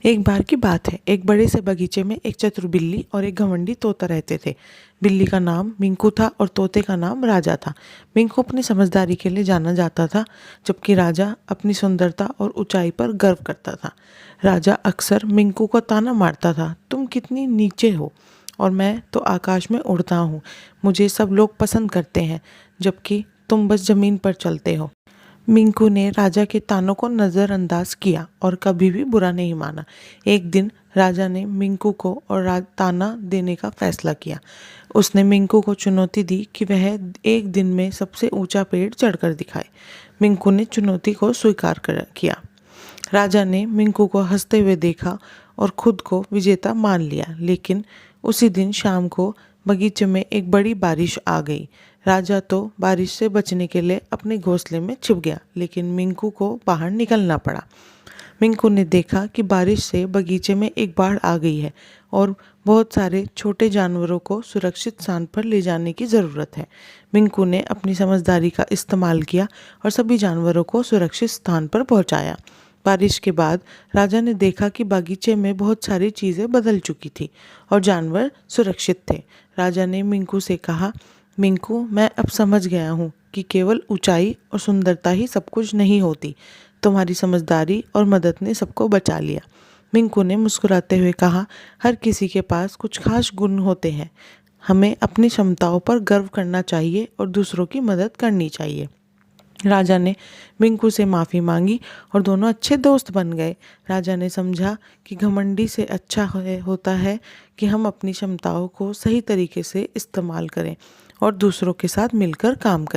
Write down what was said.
एक बार की बात है। एक बड़े से बगीचे में एक चतुर बिल्ली और एक घमंडी तोता रहते थे। बिल्ली का नाम मिंकू था और तोते का नाम राजा था। मिंकू अपनी समझदारी के लिए जाना जाता था, जबकि राजा अपनी सुंदरता और ऊंचाई पर गर्व करता था। राजा अक्सर मिंकू को ताना मारता था, तुम कितनी नीचे हो और मैं तो आकाश में उड़ता हूँ। मुझे सब लोग पसंद करते हैं, जबकि तुम बस जमीन पर चलते हो। मिंकू ने राजा के तानों को नज़रअंदाज किया और कभी भी बुरा नहीं माना। एक दिन राजा ने मिंकू को ताना देने का फैसला किया। उसने मिंकू को चुनौती दी कि वह एक दिन में सबसे ऊंचा पेड़ चढ़कर दिखाए। मिंकू ने चुनौती को स्वीकार किया। राजा ने मिंकू को हंसते हुए देखा और खुद को विजेता मान लिया। लेकिन उसी दिन शाम को बगीचे में एक बड़ी बारिश आ गई। राजा तो बारिश से बचने के लिए अपने घोंसले में छिप गया, लेकिन मिंकू को बाहर निकलना पड़ा। मिंकू ने देखा कि बारिश से बगीचे में एक बाढ़ आ गई है और बहुत सारे छोटे जानवरों को सुरक्षित स्थान पर ले जाने की ज़रूरत है। मिंकू ने अपनी समझदारी का इस्तेमाल किया और सभी जानवरों को सुरक्षित स्थान पर पहुंचाया। बारिश के बाद राजा ने देखा कि बागीचे में बहुत सारी चीज़ें बदल चुकी थी और जानवर सुरक्षित थे। राजा ने मिंकू से कहा, मिंकू, मैं अब समझ गया हूँ कि केवल ऊंचाई और सुंदरता ही सब कुछ नहीं होती। तुम्हारी समझदारी और मदद ने सबको बचा लिया। मिंकू ने मुस्कुराते हुए कहा, हर किसी के पास कुछ खास गुण होते हैं। हमें अपनी क्षमताओं पर गर्व करना चाहिए और दूसरों की मदद करनी चाहिए। राजा ने मिंकू से माफ़ी मांगी और दोनों अच्छे दोस्त बन गए। राजा ने समझा कि घमंडी से अच्छा होता है कि हम अपनी क्षमताओं को सही तरीके से इस्तेमाल करें और दूसरों के साथ मिलकर काम करें।